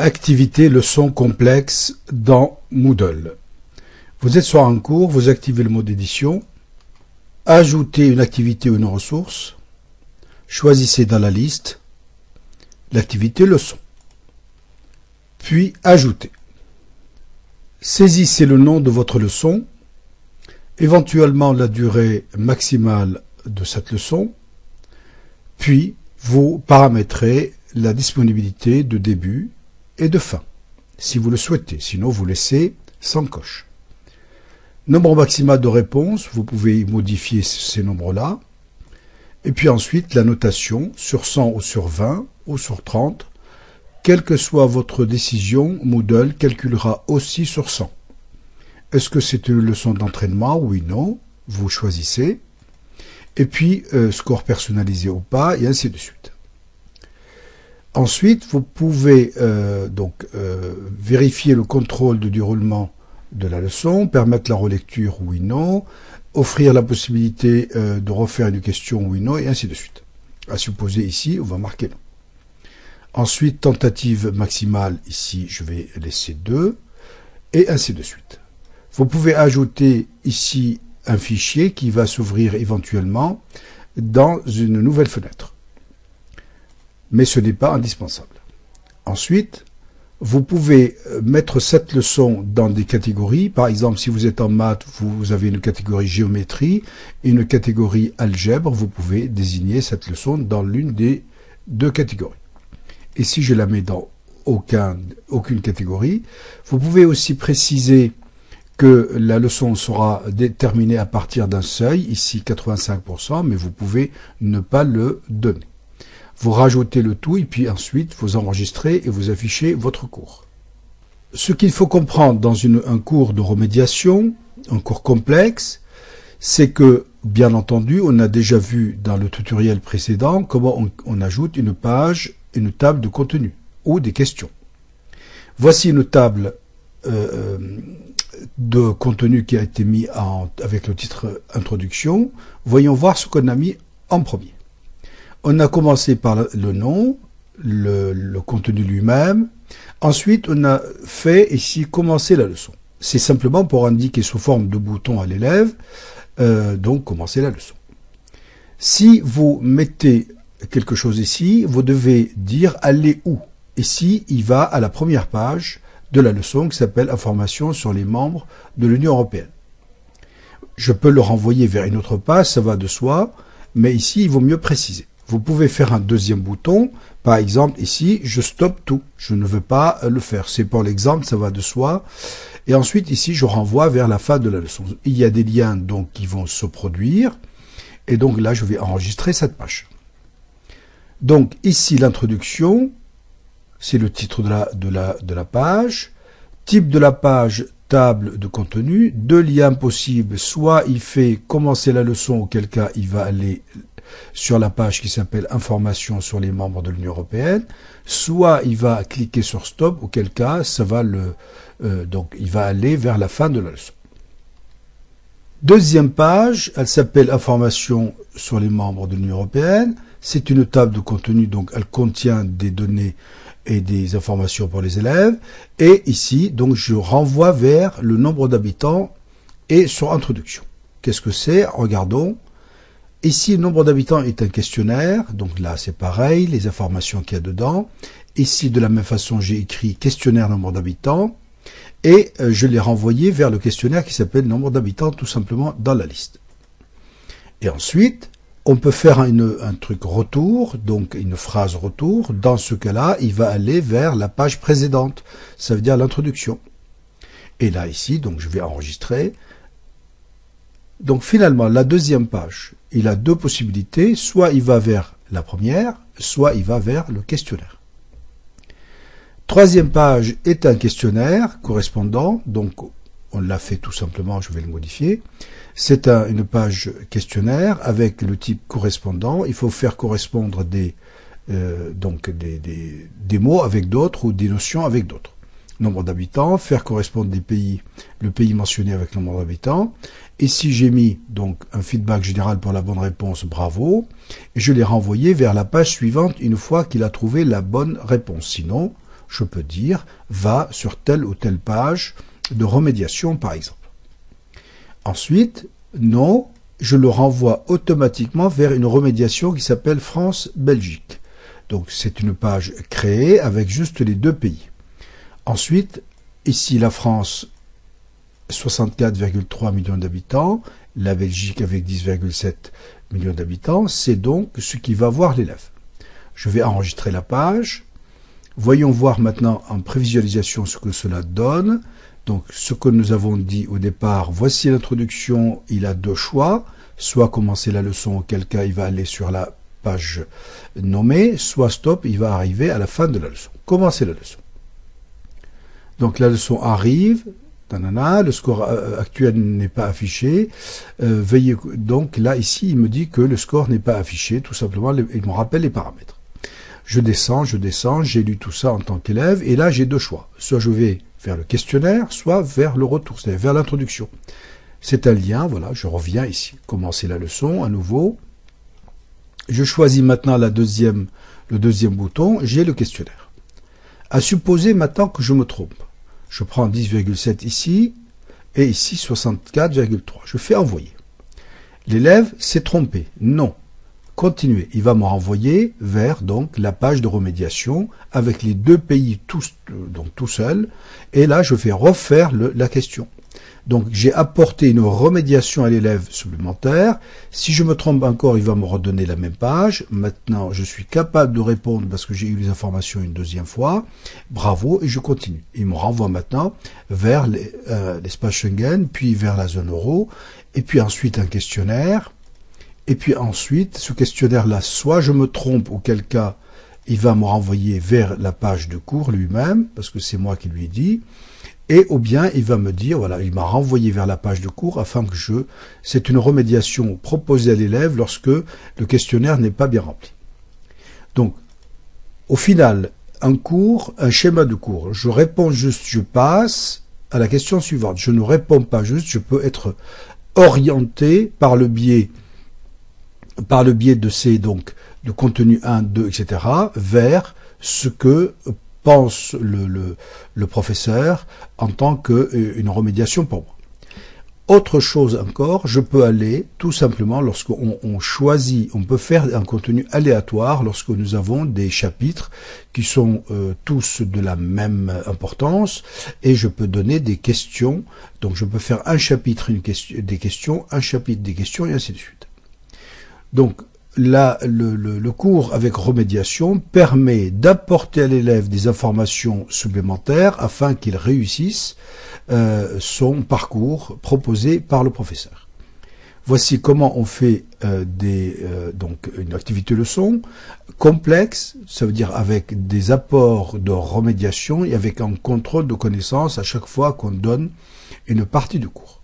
Activité leçon complexe dans Moodle. Vous êtes sur un cours, vous activez le mode édition, ajoutez une activité ou une ressource, choisissez dans la liste l'activité leçon, puis ajoutez. Saisissez le nom de votre leçon, éventuellement la durée maximale de cette leçon, puis vous paramétrez la disponibilité de début et de fin, si vous le souhaitez, sinon vous laissez sans coche. Nombre maximal de réponses, vous pouvez modifier ces nombres-là, et puis ensuite la notation sur 100 ou sur 20 ou sur 30, quelle que soit votre décision, Moodle calculera aussi sur 100. Est-ce que c'est une leçon d'entraînement? Oui, non, vous choisissez, et puis score personnalisé ou pas, et ainsi de suite. Ensuite, vous pouvez vérifier le contrôle du déroulement de la leçon, permettre la relecture, oui, non, offrir la possibilité de refaire une question, oui, non, et ainsi de suite. À supposer ici, on va marquer non. Ensuite, tentative maximale, ici, je vais laisser 2, et ainsi de suite. Vous pouvez ajouter ici un fichier qui va s'ouvrir éventuellement dans une nouvelle fenêtre. Mais ce n'est pas indispensable. Ensuite, vous pouvez mettre cette leçon dans des catégories. Par exemple, si vous êtes en maths, vous avez une catégorie géométrie et une catégorie algèbre. Vous pouvez désigner cette leçon dans l'une des deux catégories. Et si je la mets dans aucune catégorie, vous pouvez aussi préciser que la leçon sera déterminée à partir d'un seuil, ici 85%, mais vous pouvez ne pas le donner. Vous rajoutez le tout et puis ensuite vous enregistrez et vous affichez votre cours. Ce qu'il faut comprendre dans un cours de remédiation, un cours complexe, c'est que, bien entendu, on a déjà vu dans le tutoriel précédent comment on ajoute une page, une table de contenu ou des questions. Voici une table de contenu qui a été mis avec le titre Introduction. Voyons voir ce qu'on a mis en premier. On a commencé par le nom, le contenu lui-même. Ensuite, on a fait ici commencer la leçon. C'est simplement pour indiquer sous forme de bouton à l'élève, donc commencer la leçon. Si vous mettez quelque chose ici, vous devez dire aller où. Ici, il va à la première page de la leçon qui s'appelle Information sur les membres de l'Union européenne. Je peux le renvoyer vers une autre page, ça va de soi, mais ici, il vaut mieux préciser. Vous pouvez faire un deuxième bouton, par exemple ici, je stoppe tout, je ne veux pas le faire. C'est pour l'exemple, ça va de soi. Et ensuite ici, je renvoie vers la fin de la leçon. Il y a des liens donc qui vont se produire, et donc là, je vais enregistrer cette page. Donc ici, l'introduction, c'est le titre de la page. Type de la page, table de contenu. Deux liens possibles, soit il fait commencer la leçon, auquel cas il va aller sur la page qui s'appelle Information sur les membres de l'Union européenne, soit il va cliquer sur Stop, auquel cas ça va donc il va aller vers la fin de la leçon. Deuxième page, elle s'appelle Information sur les membres de l'Union européenne. C'est une table de contenu, donc elle contient des données et des informations pour les élèves. Et ici, donc je renvoie vers le nombre d'habitants et sur Introduction. Qu'est-ce que c'est? Regardons. Ici, le nombre d'habitants est un questionnaire, donc là c'est pareil, les informations qu'il y a dedans. Ici, de la même façon, j'ai écrit questionnaire nombre d'habitants, et je l'ai renvoyé vers le questionnaire qui s'appelle nombre d'habitants, tout simplement dans la liste. Et ensuite, on peut faire un truc retour, donc une phrase retour. Dans ce cas-là, il va aller vers la page précédente, ça veut dire l'introduction. Et là, ici, donc je vais enregistrer. Donc finalement, la deuxième page, il a deux possibilités, soit il va vers la première, soit il va vers le questionnaire. Troisième page est un questionnaire correspondant, donc on l'a fait tout simplement, je vais le modifier. C'est une page questionnaire avec le type correspondant. Il faut faire correspondre des mots avec d'autres ou des notions avec d'autres. Nombre d'habitants, faire correspondre des pays, le pays mentionné avec le nombre d'habitants. Ici, j'ai mis donc un feedback général pour la bonne réponse, bravo, et je l'ai renvoyé vers la page suivante une fois qu'il a trouvé la bonne réponse. Sinon, je peux dire va sur telle ou telle page de remédiation par exemple. Ensuite, non, je le renvoie automatiquement vers une remédiation qui s'appelle France-Belgique. Donc c'est une page créée avec juste les deux pays. Ensuite, ici la France, 64,3 millions d'habitants, la Belgique avec 10,7 millions d'habitants, c'est donc ce qui va voir l'élève. Je vais enregistrer la page. Voyons voir maintenant en prévisualisation ce que cela donne. Donc ce que nous avons dit au départ, voici l'introduction, il a deux choix, soit commencer la leçon, auquel cas il va aller sur la page nommée, soit stop, il va arriver à la fin de la leçon. Commencer la leçon. Donc la leçon arrive, le score actuel n'est pas affiché, veuillez, donc là ici il me dit que le score n'est pas affiché, tout simplement il me rappelle les paramètres. Je descends, j'ai lu tout ça en tant qu'élève, et là j'ai deux choix, soit je vais vers le questionnaire, soit vers le retour, c'est-à-dire vers l'introduction. C'est un lien, voilà, je reviens ici, commencer la leçon à nouveau. Je choisis maintenant le deuxième bouton, j'ai le questionnaire. À supposer maintenant que je me trompe. Je prends 10,7 ici, et ici 64,3. Je fais envoyer. L'élève s'est trompé. Non. Continuer. Il va me renvoyer vers donc la page de remédiation avec les deux pays donc tout seul. Et là, je vais refaire la question. Donc j'ai apporté une remédiation à l'élève supplémentaire. Si je me trompe encore, il va me redonner la même page. Maintenant, je suis capable de répondre parce que j'ai eu les informations une deuxième fois. Bravo, et je continue. Il me renvoie maintenant vers l'espace Schengen, puis vers la zone euro, et puis ensuite un questionnaire. Et puis ensuite, ce questionnaire-là, soit je me trompe, auquel cas il va me renvoyer vers la page de cours lui-même, parce que c'est moi qui lui ai dit, et ou bien il va me dire, voilà, il m'a renvoyé vers la page de cours afin que c'est une remédiation proposée à l'élève lorsque le questionnaire n'est pas bien rempli. Donc, au final, un schéma de cours, je réponds juste, je passe à la question suivante. Je ne réponds pas juste, je peux être orienté par le biais de ces, donc, de contenu 1, 2, etc., vers ce que pense le professeur en tant qu'une remédiation pour moi. Autre chose encore, je peux aller tout simplement lorsqu'on choisit, on peut faire un contenu aléatoire lorsque nous avons des chapitres qui sont tous de la même importance et je peux donner des questions. Donc je peux faire un chapitre des questions, un chapitre des questions et ainsi de suite. Donc là, le cours avec remédiation permet d'apporter à l'élève des informations supplémentaires afin qu'il réussisse son parcours proposé par le professeur. Voici comment on fait donc une activité leçon complexe, ça veut dire avec des apports de remédiation et avec un contrôle de connaissances à chaque fois qu'on donne une partie du cours.